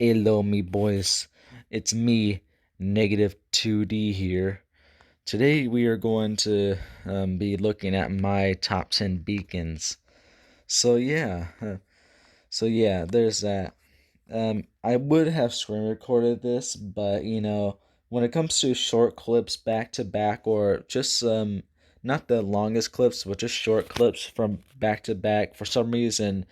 Hello, me boys. It's me, negative 2D here. Today we are going to be looking at my top 10 beacons. So yeah, there's that. I would have screen recorded this, but when it comes to short clips back to back, or just not the longest clips, but just short clips from back to back, for some reason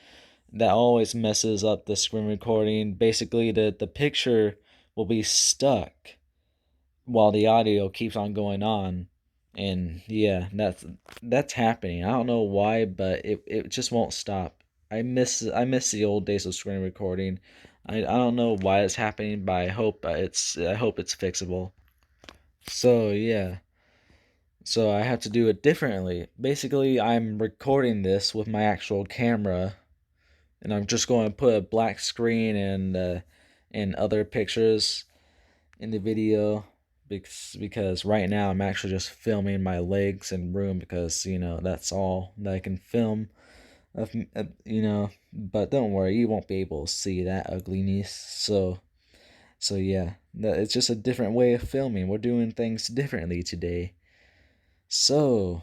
that always messes up the screen recording. Basically, the picture will be stuck while the audio keeps on going on. And yeah, that's happening. I don't know why, but it just won't stop. I miss the old days of screen recording. I don't know why it's happening, but I hope it's fixable. So yeah. So I have to do it differently. Basically, I'm recording this with my actual camera, and I'm just going to put a black screen and other pictures in the video, because right now I'm actually just filming my legs and room, because that's all that I can film of. But don't worry, you won't be able to see that ugliness. So yeah, it's just a different way of filming. We're doing things differently today. So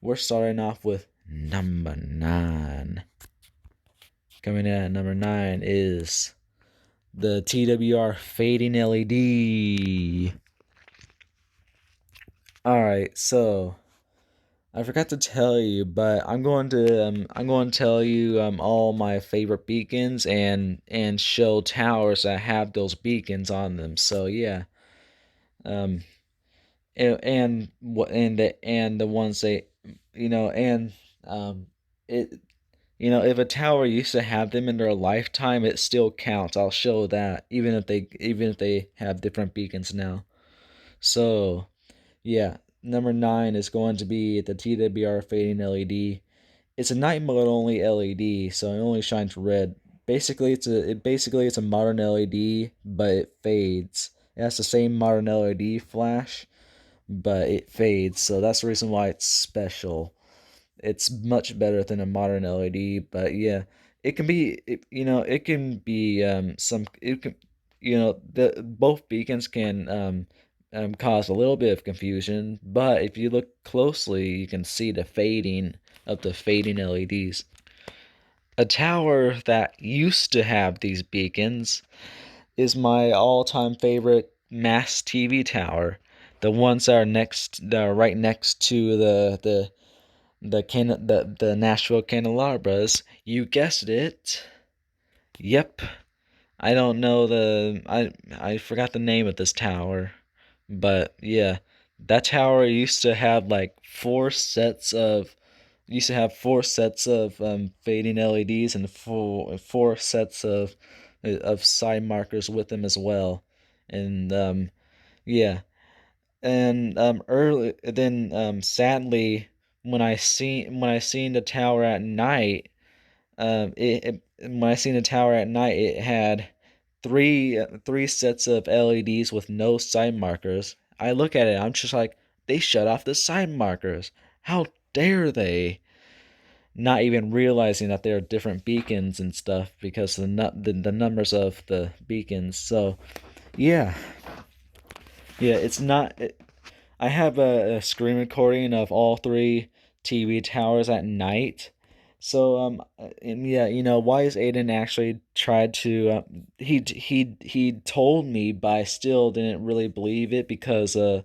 we're starting off with number 9. Coming in at number 9 is the TWR fading LED. Alright, so I forgot to tell you, but I'm going to tell you all my favorite beacons, and show towers that have those beacons on them. So yeah, um, and the ones they, and it if a tower used to have them in their lifetime, it still counts. I'll show that, even if they have different beacons now. So yeah, number 9 is going to be the TWR fading LED. It's a night mode only LED, so it only shines red. Basically it's a modern LED, but it fades. It has the same modern LED flash, but it fades. So that's the reason why it's special. It's much better than a modern LED, but yeah, it can be some it can the both beacons can cause a little bit of confusion, but if you look closely, you can see the fading of the fading LEDs. A tower that used to have these beacons is my all-time favorite mass TV tower. The ones that are right next to the Nashville candelabras. You guessed it. Yep. I don't know I forgot the name of this tower, but yeah, that tower used to have four sets of fading LEDs, and four sets of side markers with them as well. And yeah, and early then sadly, when I seen the tower at night, when I seen the tower at night, it had three sets of LEDs with no side markers. I look at it, I'm just like, they shut off the side markers. How dare they? Not even realizing that there are different beacons and stuff, because the numbers of the beacons. So yeah, yeah, it's not. I have a screen recording of all three TV towers at night. So and yeah, Wise Aiden actually tried to he told me, but I still didn't really believe it, because I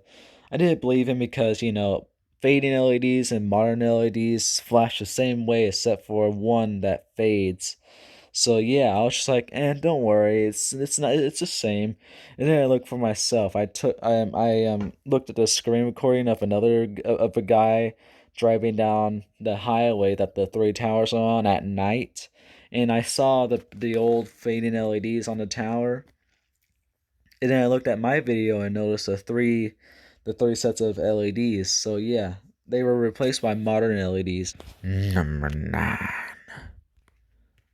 didn't believe him because fading LEDs and modern LEDs flash the same way, except for one that fades. So yeah, I was just like, don't worry, it's not, it's the same. And then I looked for myself. I looked at the screen recording of a guy driving down the highway that the three towers are on at night, and I saw the old fading LEDs on the tower. And then I looked at my video and noticed the three sets of LEDs. So yeah, they were replaced by modern LEDs. Number 9,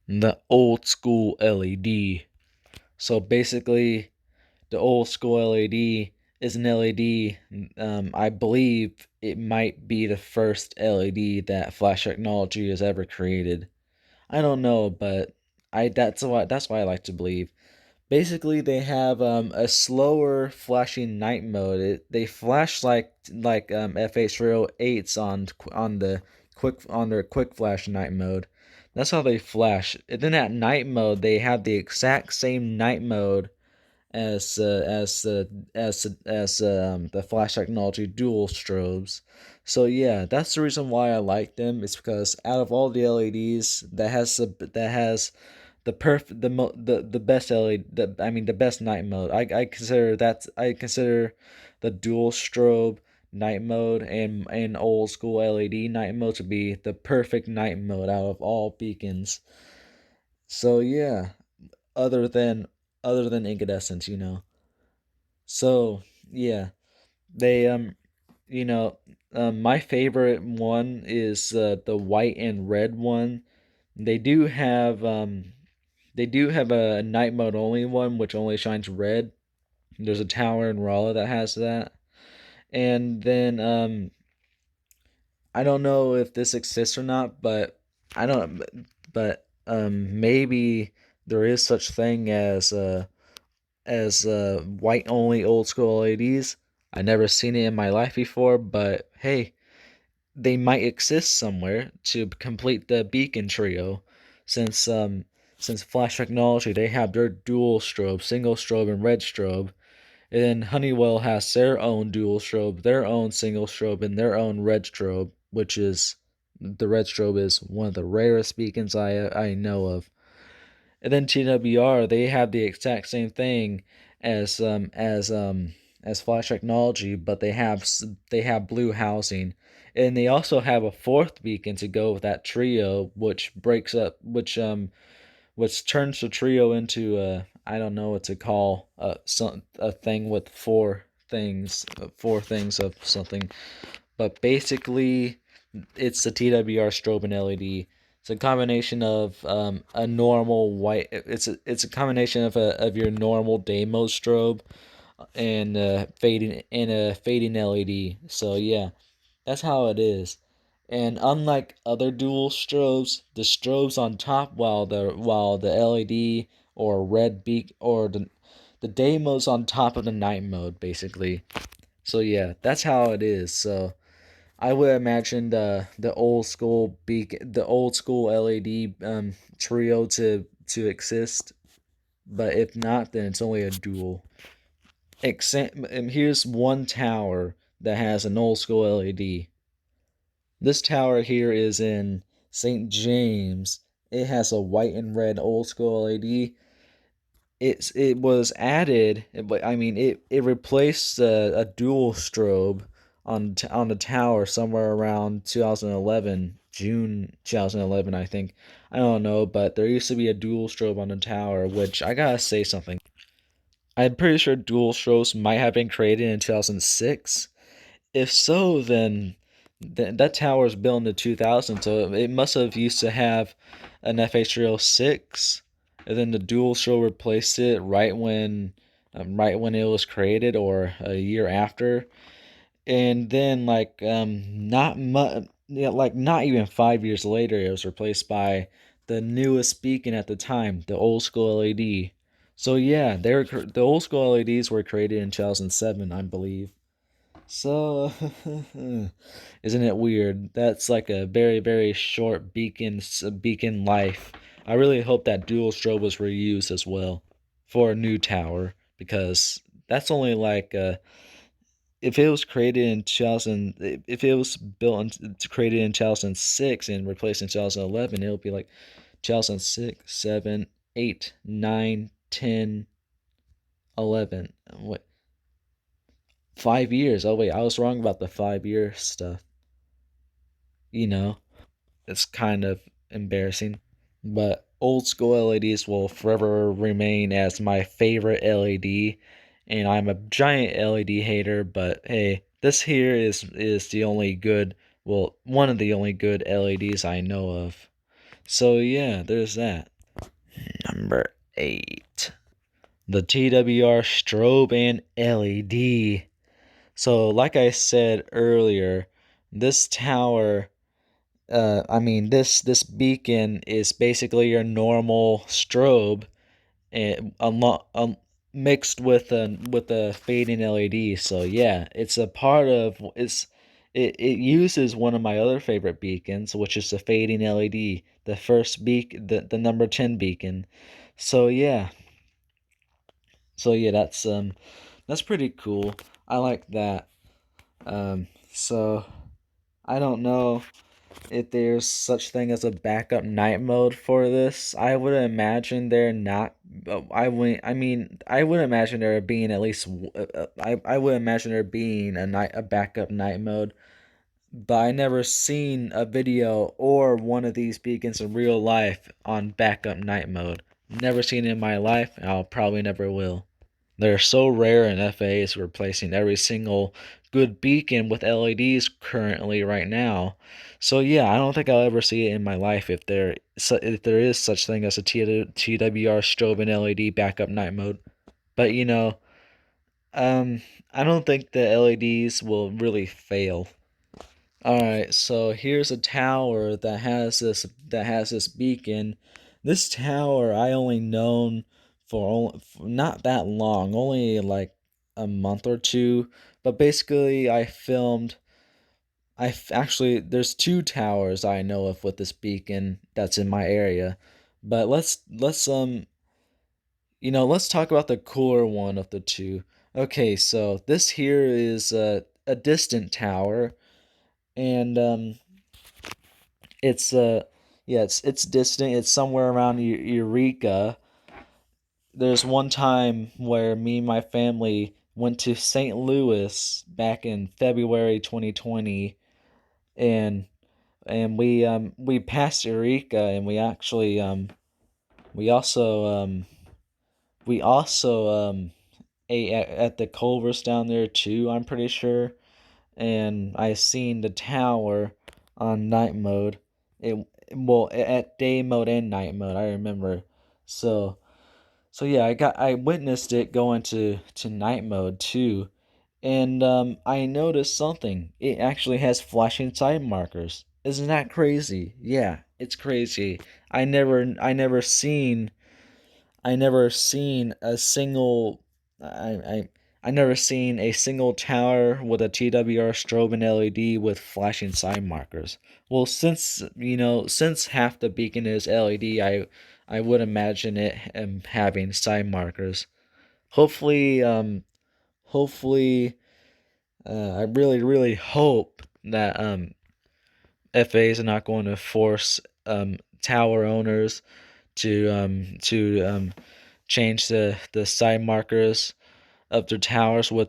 the old school LED. So basically, the old school LED is an LED. I believe it might be the first LED that flash technology has ever created. I don't know, but that's why I like to believe. Basically, they have a slower flashing night mode. They flash like FH308s on the quick on their quick flash night mode. That's how they flash. And then at night mode, they have the exact same night mode as the flash technology dual strobes. So yeah, that's the reason why I like them. It's because out of all the LEDs, that has the the best LED. The best night mode. I consider the dual strobe night mode and old school LED night mode to be the perfect night mode out of all beacons. So yeah, other than incandescence, you know. So yeah, they you know my favorite one is the white and red one. They do have a night mode only one which only shines red. There's a tower in Raleigh that has that. And then I don't know if this exists or not, but I don't but maybe there is such thing as white only old school LEDs. I never seen it in my life before, but hey, they might exist somewhere to complete the beacon trio, since flash technology they have their dual strobe, single strobe, and red strobe, and then Honeywell has their own dual strobe, their own single strobe, and their own red strobe, which is the red strobe is one of the rarest beacons I know of. And then TWR, they have the exact same thing as flash technology, but they have blue housing, and they also have a fourth beacon to go with that trio, which breaks up, which turns the trio into a, I don't know what to call a thing with four things of something, but basically it's the TWR strobe and LED. It's a combination of a normal white. It's a combination of your normal day mode strobe and a fading LED. So yeah, that's how it is. And unlike other dual strobes, the strobes on top, while the LED or red beak or the day mode's on top of the night mode, basically. So yeah, that's how it is. So I would imagine the old school LED trio to exist, but if not, then it's only a dual. And here's one tower that has an old school LED. This tower here is in St. James. It has a white and red old school LED. It was added, but I mean it replaced a dual strobe on the tower somewhere around 2011, June 2011, I think. I don't know, but there used to be a dual strobe on the tower, which I gotta say something. I'm pretty sure dual strobes might have been created in 2006. If so, then that tower was built in the 2000s, so it must have used to have an FH306, and then the dual show replaced it right when it was created or a year after, and then not much, yeah, like not even 5 years later, it was replaced by the newest beacon at the time, the old school LED. So yeah, the old school LEDs were created in 2007, I believe. So, isn't it weird? That's like a very, very short beacon life. I really hope that dual strobe was reused as well for a new tower, because that's only if it was created in 2000, if it was created in 2006 and replaced in 2011, it would be like 2006, 7, 8, 9, 10, 11. What, 5 years? Oh wait, I was wrong about the 5 year stuff. You know, it's kind of embarrassing. But old school LEDs will forever remain as my favorite LED, and I'm a giant LED hater, but hey, this here is the only good, well, one of the only good LEDs I know of. So yeah, there's that. Number 8. The TWR Strobe and LED. So like I said earlier, this tower this beacon is basically your normal strobe, and mixed with a fading LED. So yeah, it's a part of it uses one of my other favorite beacons, which is the fading LED, the first the number 10 beacon. So yeah, that's pretty cool. I like that. So I don't know if there's such thing as a backup night mode for this. I would imagine there not. I would imagine there being at least. I would imagine there being a backup night mode, but I never seen a video or one of these beacons in real life on backup night mode. Never seen it in my life. And I'll probably never will. They're so rare in FAAs replacing every single good beacon with LEDs currently right now. So yeah, I don't think I'll ever see it in my life if there is such thing as a TWR Strobe and LED backup night mode. But um, I don't think the LEDs will really fail. Alright, so here's a tower that has this beacon. This tower I only known for not that long, only like a month or two. But basically, actually there's two towers I know of with this beacon that's in my area. But let's talk about the cooler one of the two. Okay, so this here is a distant tower, and it's yeah, it's distant. It's somewhere around Eureka. There's one time where me and my family went to St. Louis back in February 2020, and we passed Eureka, and we also we also ate at the Culver's down there too, I'm pretty sure. And I seen the tower on night mode. It well at day mode and night mode. I remember. So yeah, I witnessed it going to night mode too, and I noticed something. It actually has flashing side markers. Isn't that crazy? Yeah, it's crazy. I never seen a single I I never seen a single tower with a TWR strobe and LED with flashing side markers. Well, since half the beacon is LED, I would imagine it having side markers. Hopefully, hopefully, I really hope that FAs are not going to force tower owners to change the side markers of their towers with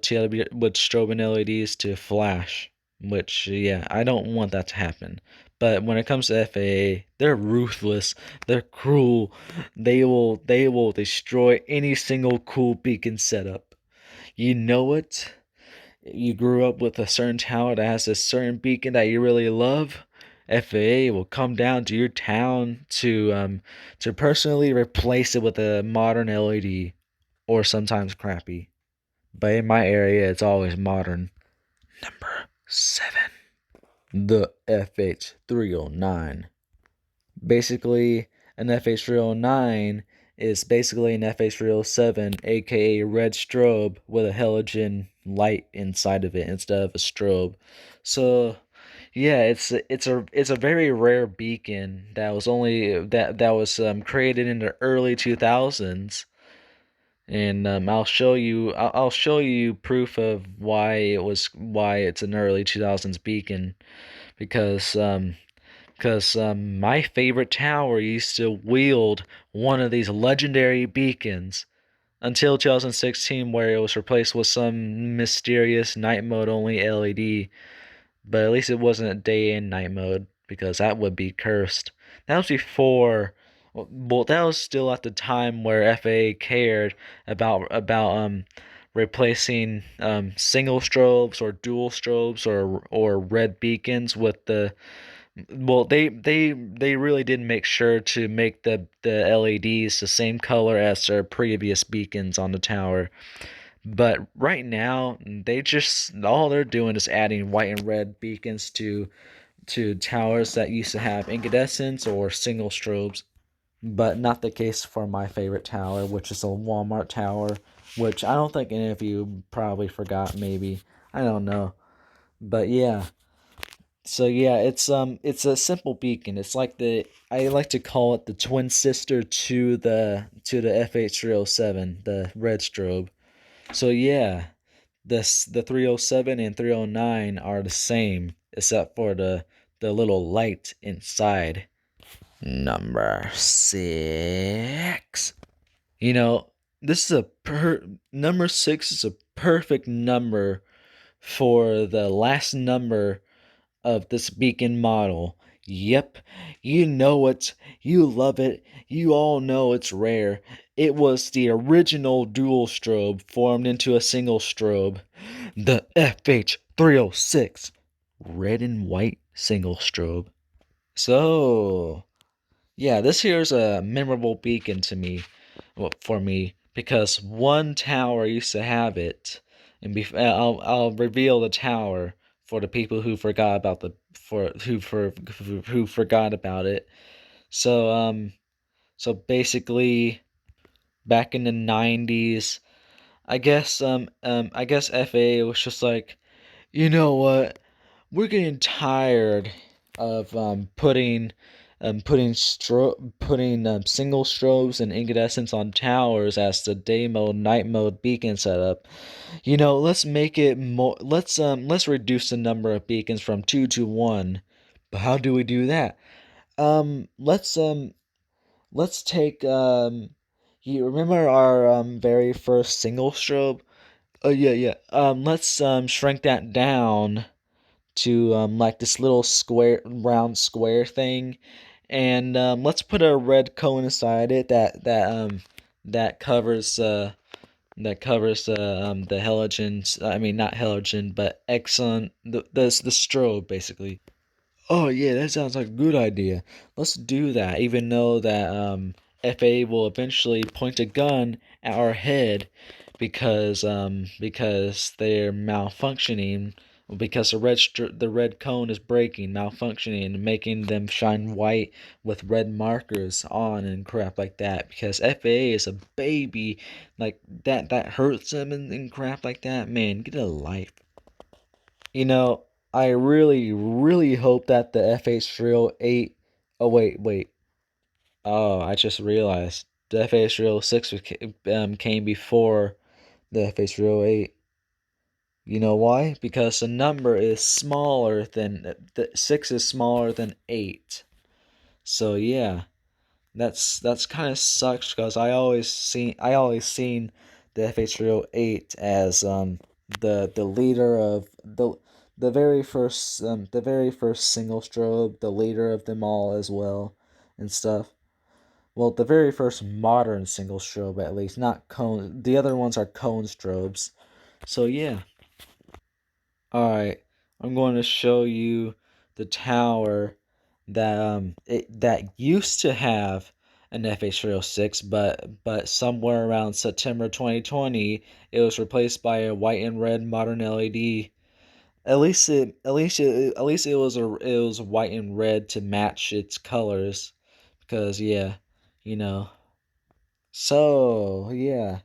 with strobing LEDs to flash. Which yeah, I don't want that to happen. But when it comes to FAA, they're ruthless. They're cruel. They will destroy any single cool beacon setup. You know it. You grew up with a certain tower that has a certain beacon that you really love. FAA will come down to your town to personally replace it with a modern LED, or sometimes crappy. But in my area, it's always modern. Number 7. The FH309. Basically, an FH309 is basically an FH307, aka red strobe, with a halogen light inside of it instead of a strobe. So, yeah, it's a very rare beacon that was created in the early 2000s, and I'll show you proof of why it's an early 2000s beacon, because my favorite tower used to wield one of these legendary beacons until 2016, where it was replaced with some mysterious night mode only LED. But at least it wasn't a day and night mode, because that would be cursed. That was before. Well, that was still at the time where FAA cared about replacing single strobes or dual strobes or red beacons with the. Well, they really did make sure to make the LEDs the same color as their previous beacons on the tower. But right now, they just all they're doing is adding white and red beacons to towers that used to have incandescents or single strobes. but not the case for my favorite tower, which is a Walmart tower, which I don't think any of you probably forgot, maybe. I don't know. But yeah. So yeah, it's a simple beacon. It's like the I like to call it the twin sister to the FH307, the red strobe. So yeah, the 307 and 309 are the same except for the little light inside. Number 6. You know, this is a number 6 is a perfect number for the last number of this beacon model. Yep, you know it, you love it, you all know it's rare. It was the original dual strobe formed into a single strobe, the FH306 red and white single strobe. So, yeah, this here's a memorable beacon to me, well, for me, because one tower used to have it, and I'll reveal the tower for the people who forgot about the who forgot about it. So so basically, back in the 90s, I guess FA was just like, you know what, we're getting tired of putting single strobes and incandescents on towers as the day mode night mode beacon setup. You know, let's make it more. Let's reduce the number of beacons from 2 to 1. But how do we do that? Um let's um let's take you remember our very first single strobe? Oh yeah. Let's shrink that down to like this little square round square thing, and let's put a red cone inside it that covers the halogens. I mean, not halogen, but exon, the strobe basically. Oh yeah, that sounds like a good idea. Let's do that, even though that FA will eventually point a gun at our head because they're malfunctioning, because the red cone is breaking, malfunctioning, and making them shine white with red markers on and crap like that. Because FA is a baby, like that hurts them and crap like that. Man, get a life. You know, I really hope that the FH308. Oh wait. Oh, I just realized the FH306 came before the FH308. You know why? Because the number is smaller than the 6 is smaller than 8. So yeah, that's kind of sucks because I always seen the FH308 as the leader of the very first single strobe, the leader of them all as well and stuff. Well, the very first modern single strobe at least, not cone. The other ones are cone strobes. So yeah. All right, I'm going to show you the tower that used to have an FH306, but somewhere around September 2020, it was replaced by a white and red modern LED. At least it was white and red to match its colors, because yeah, you know. So yeah,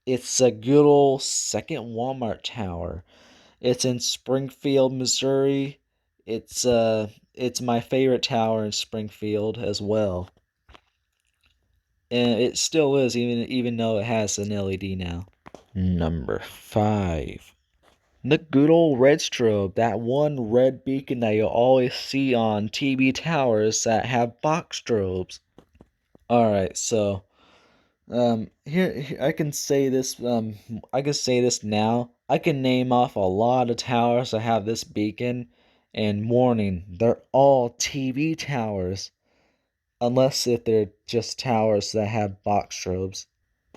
it's a good old second Walmart tower. It's in Springfield, Missouri. It's my favorite tower in Springfield as well. And it still is, even though it has an LED now. Number 5. The good old red strobe, that one red beacon that you'll always see on TV towers that have box strobes. Alright, so here I can say this I can say this now. I can name off a lot of towers that have this beacon, and warning, they're all TV towers, unless if they're just towers that have box strobes.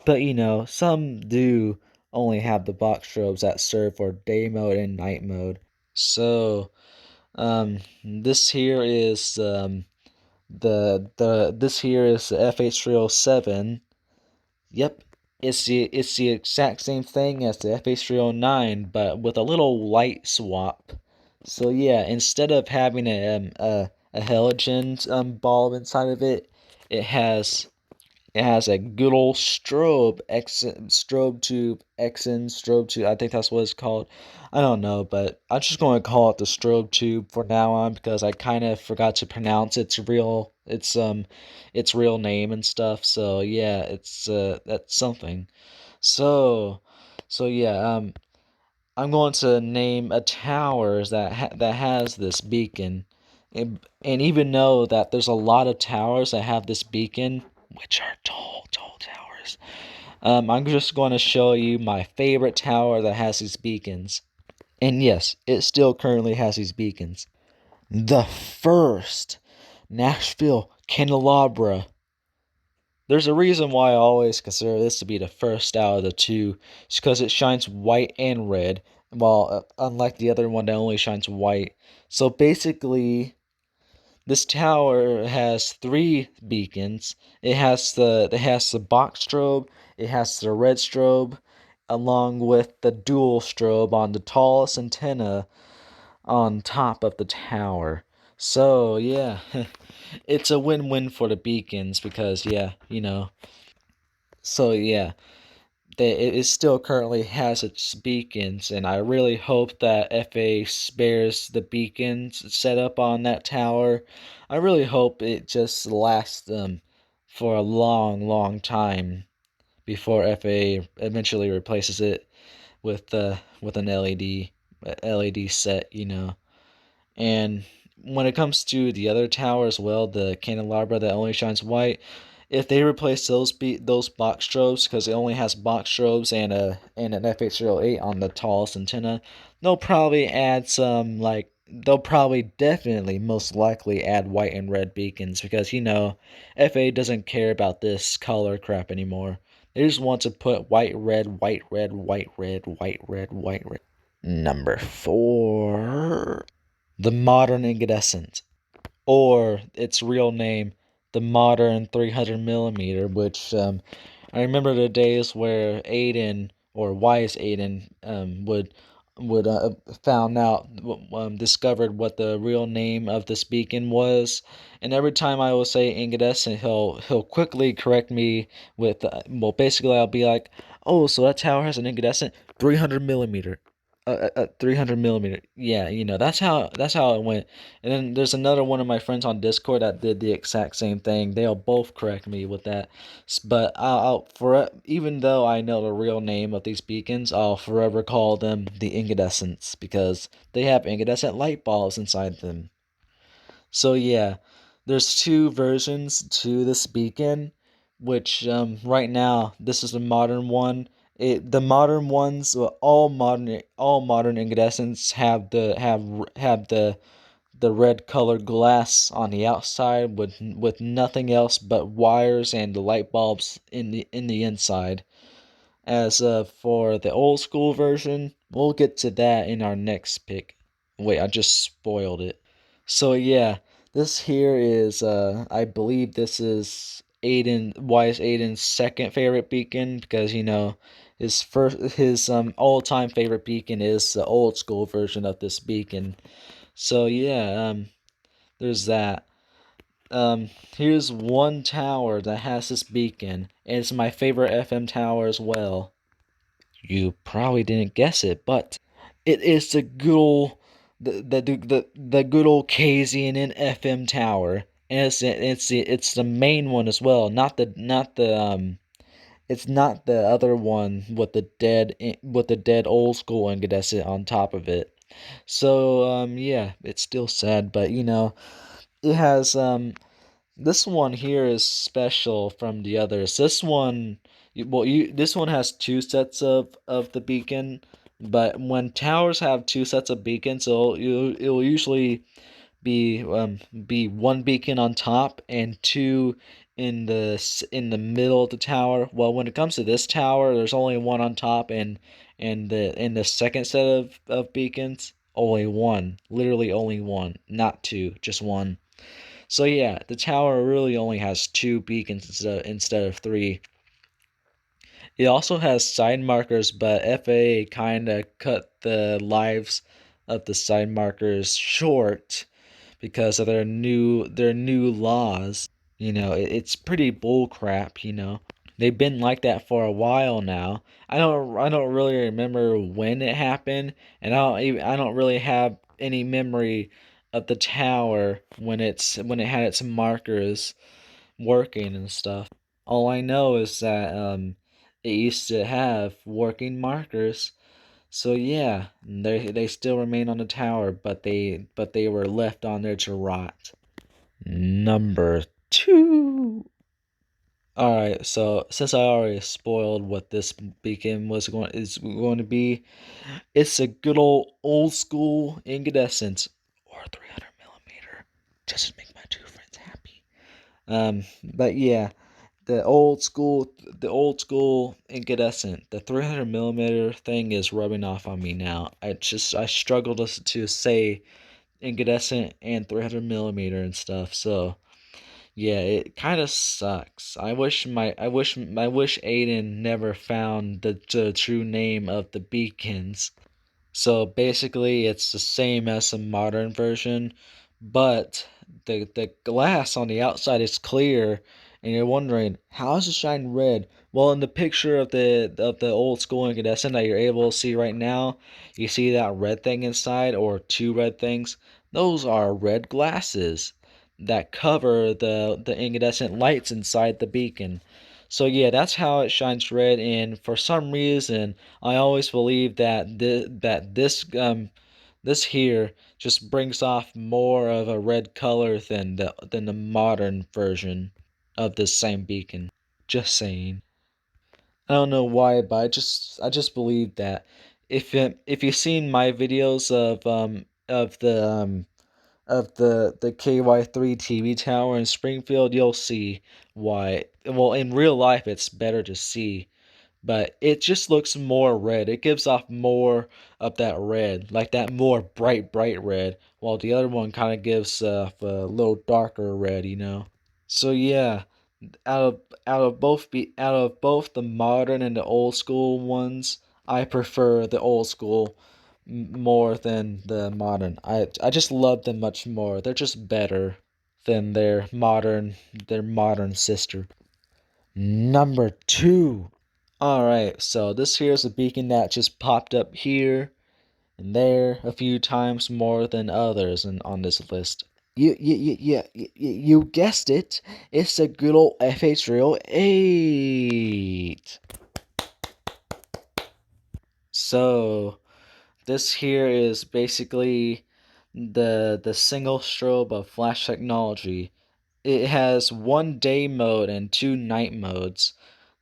But you know, some do only have the box strobes that serve for day mode and night mode. So this here is the this here is the FH307. Yep, it's the exact same thing as the FH309, but with a little light swap. So yeah, instead of having a halogen bulb inside of it, It has it has a good old strobe tube, Exon strobe tube. I think that's what it's called. I don't know, but I'm just going to call it the strobe tube for now on because I kind of forgot to pronounce its real name and stuff. So yeah, it's that's something. So yeah, I'm going to name a tower that has this beacon, and even know that there's a lot of towers that have this beacon, which are tall towers. I'm just going to show you my favorite tower that has these beacons, and yes, it still currently has these beacons. The first Nashville candelabra. There's a reason why I always consider this to be the first out of the two. It's because it shines white and red, while unlike the other one that only shines white. So basically, this tower has three beacons. It has the box strobe, it has the red strobe, along with the dual strobe on the tallest antenna on top of the tower. So yeah, it's a win-win for the beacons because yeah, So yeah, it still currently has its beacons, and I really hope that FA spares the beacons set up on that tower. I really hope it just lasts them for a long time before FA eventually replaces it with an LED set. And when it comes to the other tower as well, the candelabra that only shines white, if they replace those box strobes, because it only has box strobes and an FH08 on the tallest antenna, they'll probably definitely most likely add white and red beacons because FA doesn't care about this color crap anymore. They just want to put white, red, white, red, white, red, white, red, white, red. Number four, the modern incandescent, or its real name, the modern 300 millimeter, which I remember the days where Aiden or Wise Aiden would found out discovered what the real name of this beacon was, and every time I will say incandescent, he'll quickly correct me with basically I'll be like, oh, so that tower has an incandescent 300 millimeter. 300 millimeter. Yeah, that's how it went. And then there's another one of my friends on Discord that did the exact same thing. They'll both correct me with that. But even though I know the real name of these beacons, I'll forever call them the incandescents because they have incandescent light bulbs inside them. So yeah, there's two versions to this beacon, which right now this is the modern one. The modern ones, well, all modern incandescents have the red colored glass on the outside with nothing else but wires and the light bulbs in the inside. As for the old school version, we'll get to that in our next pick. Wait, I just spoiled it. So yeah, this here is I believe this is Aiden's second favorite beacon because his all-time favorite beacon is the old school version of this beacon. So yeah, there's that. Here's one tower that has this beacon, and it's my favorite FM tower as well. You probably didn't guess it, but it is the good old the good old KZNN FM tower, and it's the main one as well, not the it's not the other one with the dead old school incandescent on top of it. So yeah, it's still sad, but it has this one here is special from the others. This one has two sets of the beacon, but when towers have two sets of beacons, it'll usually be one beacon on top and two in the middle of the tower. Well, when it comes to this tower, there's only one on top, and the second set of beacons, only one, literally only one, not two, just one. So yeah, the tower really only has two beacons instead of three. It also has side markers, but FAA kind of cut the lives of the side markers short because of their new laws. It's pretty bull crap. They've been like that for a while now. I don't really remember when it happened, and I don't really have any memory of the tower when it had its markers working and stuff. All I know is that it used to have working markers. So yeah, they still remain on the tower, but they were left on there to rot. Number two. All right, so since I already spoiled what this beacon is going to be, it's a good old school incandescent or 300 millimeter. Just to make my two friends happy. But yeah, the old school incandescent, the 300 millimeter thing is rubbing off on me now. I struggle to say incandescent and 300 millimeter and stuff. So yeah, it kind of sucks. I wish Aiden never found the true name of the beacons. So basically, it's the same as the modern version, but the glass on the outside is clear, and you're wondering how does it shine red? Well, in the picture of the old school incandescent that you're able to see right now, you see that red thing inside, or two red things. Those are red glasses that cover the incandescent lights inside the beacon. So yeah, that's how it shines red. And for some reason, I always believe that this here just brings off more of a red color than the modern version of this same beacon. Just saying. I don't know why, but I just believe that if you've seen my videos of the KY3 TV tower in Springfield, you'll see why. Well, in real life, it's better to see, but it just looks more red. It gives off more of that red, like that more bright red, while the other one kind of gives off a little darker red. So yeah, out of both the modern and the old school ones, I prefer the old school more than the modern. I just love them much more. They're just better than their modern sister. Number two. Alright, so this here's a beacon that just popped up here and there a few times more than others on this list. You guessed it. It's a good old FH8. So this here is basically the single strobe of flash technology. It has one day mode and two night modes.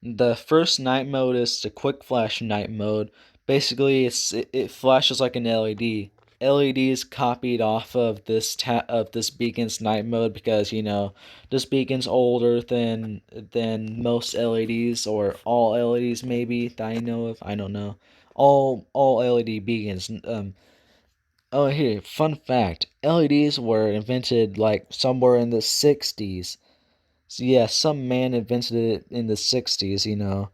The first night mode is the quick flash night mode. Basically, it flashes like an LED. LEDs copied off of this beacon's night mode because this beacon's older than most LEDs, or all LEDs maybe that I know of. I don't know. All LED beacons. Oh, here, fun fact. LEDs were invented like somewhere in the 60s. So yeah, some man invented it in the 60s.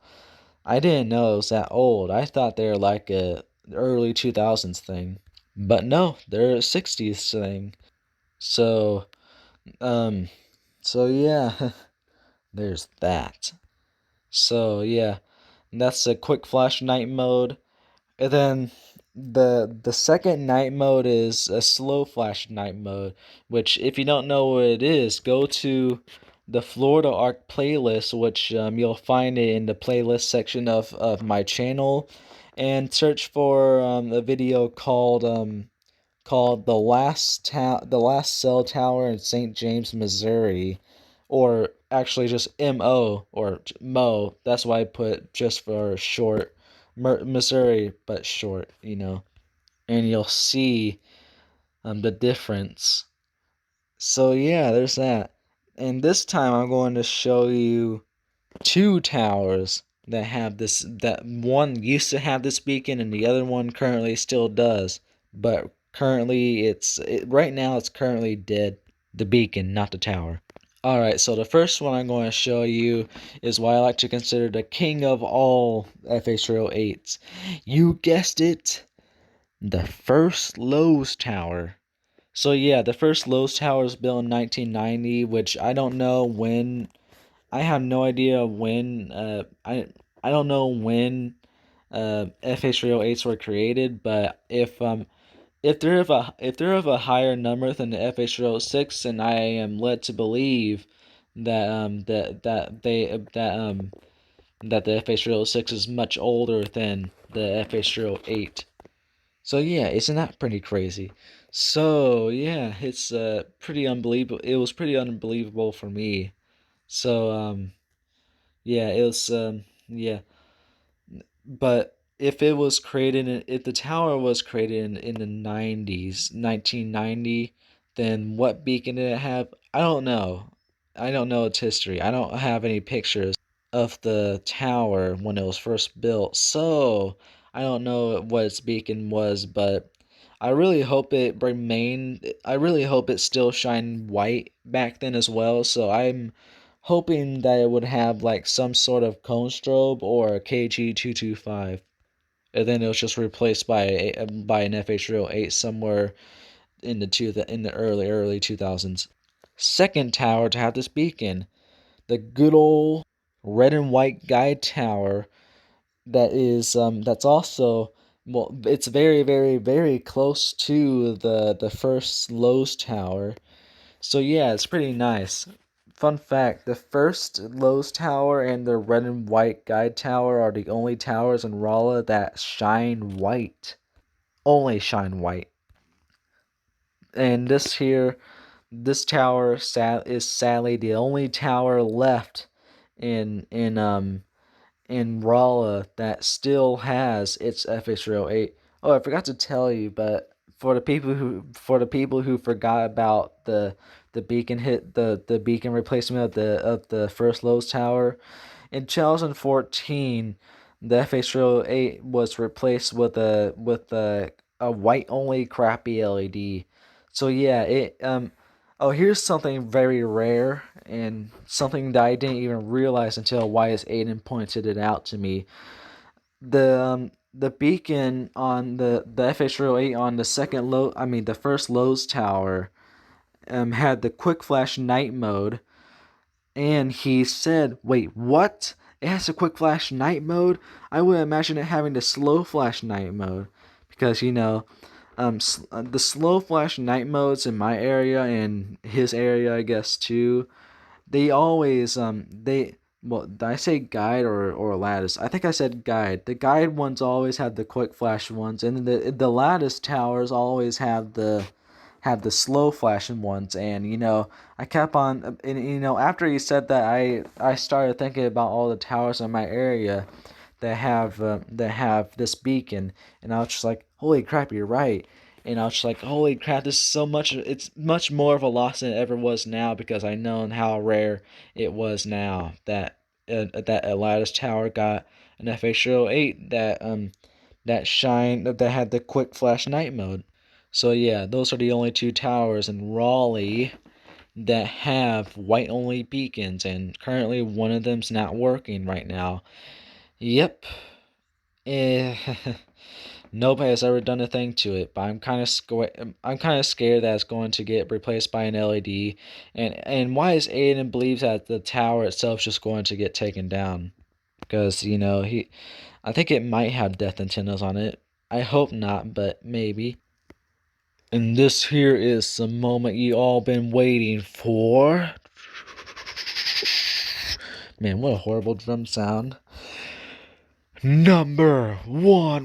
I didn't know it was that old. I thought they were like a early 2000s thing. But no, they're a 60s thing. So, um, so yeah, there's that. So yeah, that's a quick flash night mode. And then the second night mode is a slow flash night mode, which if you don't know what it is, go to the Florida Arc playlist, which you'll find it in the playlist section of my channel, and search for a video called the last cell tower in St. James, Missouri, or actually just MO or Mo. That's why I put just for short. Missouri, but short. And you'll see the difference. So yeah, there's that. And this time I'm going to show you two towers that one used to have this beacon and the other one currently still does. But currently right now it's currently dead. The beacon, not the tower. Alright, so the first one I'm going to show you is what I like to consider the king of all FH8s. You guessed it, the first Lowe's tower. So yeah, the first Lowe's tower was built in 1990, which I don't know when. I have no idea when. I don't know when FH308s were created, but if they're of a higher number than the FH306, then I am led to believe that that the FH306 is much older than the FH308. So yeah, isn't that pretty crazy? So yeah, it's pretty unbelievable. It was pretty unbelievable for me. So yeah, it was yeah, but if the tower was created in the 90s, 1990, then what beacon did it have? I don't know. I don't know its history. I don't have any pictures of the tower when it was first built. So, I don't know what its beacon was, but I really hope it still shined white back then as well. So, I'm hoping that it would have like some sort of cone strobe or a KG225, and then it was just replaced by an FH308 somewhere in the early 2000s. Second tower to have this beacon, the good old red and white guide tower that's also, well, it's very close to the first Lowe's tower. So yeah, it's pretty nice. Fun fact, the first Lowe's Tower and the red and white guide tower are the only towers in Rolla that shine white. Only shine white. And this tower is sadly the only tower left in in um in Rolla that still has its FH308. Oh, I forgot to tell you, but for the people who forgot about the beacon the beacon replacement of the first Lowe's tower, in 2014, the FH308 was replaced with a white only crappy LED. So yeah, it oh, here's something very rare and something that I didn't even realize until YS Aiden pointed it out to me. The beacon on the FH308 on the first Lowe's tower had the quick flash night mode, and he said, "Wait, what? It has a quick flash night mode? I would imagine it having the slow flash night mode, because the slow flash night modes in my area and his area, I guess too. They always they well, did I say guide or lattice? I think I said guide. The guide ones always have the quick flash ones, and the lattice towers always have the slow flashing ones. And I kept on, and after he said that, I started thinking about all the towers in my area that have this beacon, and I was just like, holy crap, you're right. And I was just like, holy crap, this is so much. It's much more of a loss than it ever was now, because I know how rare it was now that Atlantis Tower got an FH08 that had the quick flash night mode. So yeah, those are the only two towers in Raleigh that have white only beacons, and currently one of them's not working right now. Yep. Eh, nobody has ever done a thing to it, but I'm kind of scared that it's going to get replaced by an LED. And why is Aiden believes that the tower itself is just going to get taken down? Because I think it might have death antennas on it. I hope not, but maybe. And this here is the moment you all been waiting for. Man, what a horrible drum sound. Number one.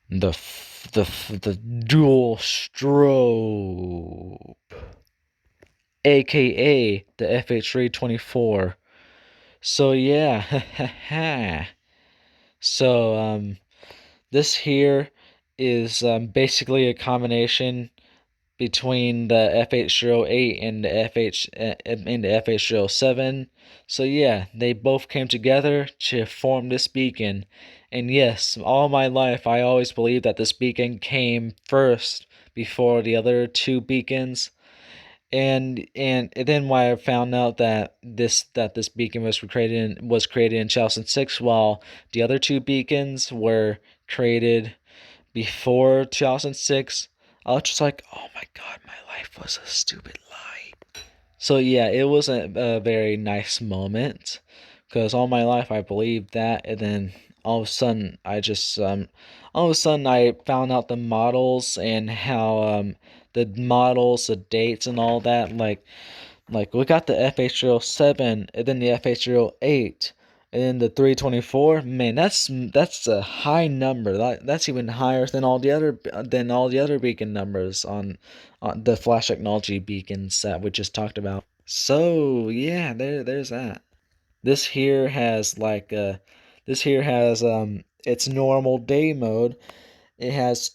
The dual strobe, aka the FH324. So yeah, so this here is basically a combination between the FH08 and the FH07. So yeah, they both came together to form this beacon. And yes, all my life I always believed that this beacon came first before the other two beacons. And then when I found out that this beacon was created in 2006, while the other two beacons were created before 2006, I was just like, oh my god, my life was a stupid lie. So yeah, it wasn't a very nice moment because all my life I believed that, and then all of a sudden all of a sudden I found out the models and how the models, the dates, and all that. Like we got the FH07 and then the FH08 and then the 324. Man, that's a high number. That's even higher than all the other beacon numbers on the flash technology beacons that we just talked about. So yeah, there's that. This here has its normal day mode. It has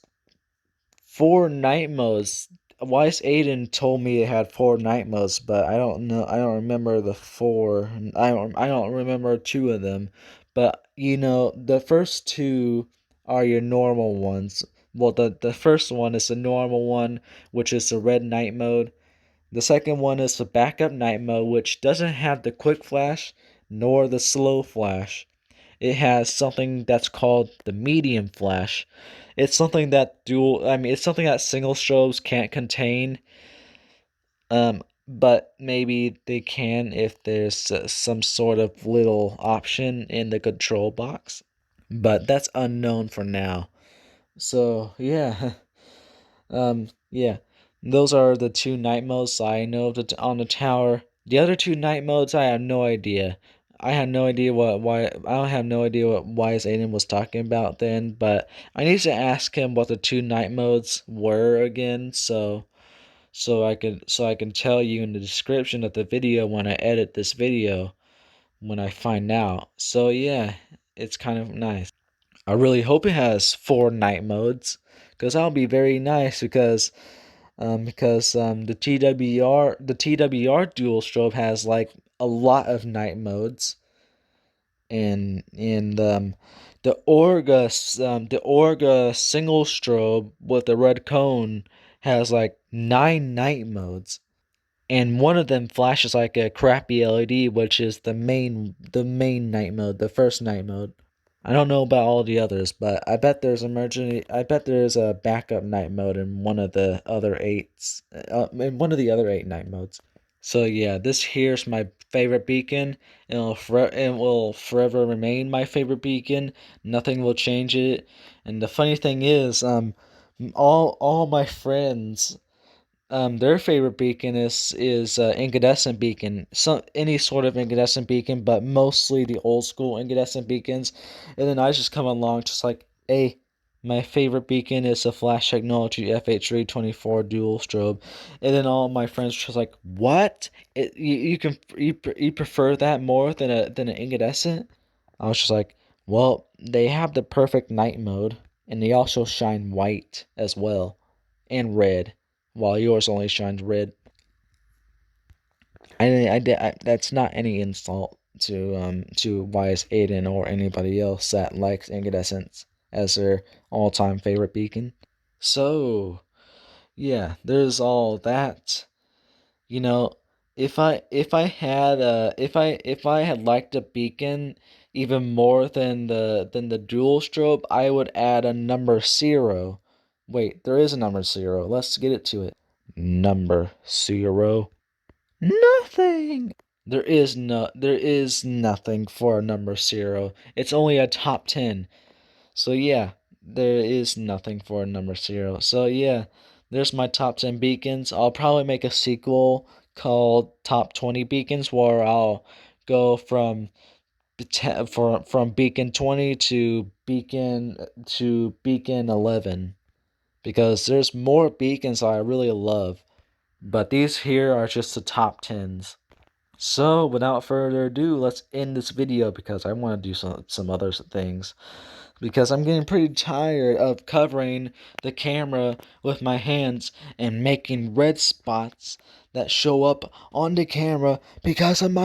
four night modes. Wise Aiden told me it had four night modes, but I don't know. I don't remember the four. I don't remember two of them. But the first two are your normal ones. Well, the first one is the normal one, which is the red night mode. The second one is the backup night mode, which doesn't have the quick flash nor the slow flash. It has something that's called the medium flash. It's something that single strobes can't contain. But maybe they can if there's some sort of little option in the control box. But that's unknown for now. So yeah, yeah, those are the two night modes I know of on the tower. The other two night modes, I have no idea. I have no idea I don't have no idea what Wise Aiden was talking about then, but I need to ask him what the two night modes were again, so I can tell you in the description of the video when I edit this video when I find out. So yeah, it's kind of nice. I really hope it has four night modes, because that'll be very nice because the TWR dual strobe has like a lot of night modes, and the Orga single strobe with the red cone has like nine night modes, and one of them flashes like a crappy LED, which is the main night mode, the first night mode. I don't know about all the others, but I bet there's a backup night mode in one of the other eight night modes. So yeah, this here's my favorite beacon. It will forever remain my favorite beacon. Nothing will change it. And the funny thing is, all my friends, their favorite beacon is incandescent beacon. Any sort of incandescent beacon, but mostly the old school incandescent beacons. And then I just come along just like, hey, my favorite beacon is a flash technology FH324 dual strobe. And then all my friends were just like, what? You prefer that more than an incandescent? I was just like, well, they have the perfect night mode, and they also shine white as well, and red, while yours only shines red. That's not any insult to Wise Aiden or anybody else that likes incandescents as their all-time favorite beacon. So yeah, there's all that. You know, if I had liked a beacon even more than the dual strobe, I would add a number 0. Wait, there is a number 0. Let's get it to it. Number 0. Nothing. There is nothing for a number 0. It's only a top 10. So yeah, there is nothing for a number 0. So yeah, there's my top 10 beacons. I'll probably make a sequel called Top 20 Beacons, where I'll go from beacon 20 to beacon 11, because there's more beacons I really love, but these here are just the top 10s. So without further ado, let's end this video because I want to do some other things, because I'm getting pretty tired of covering the camera with my hands and making red spots that show up on the camera because of my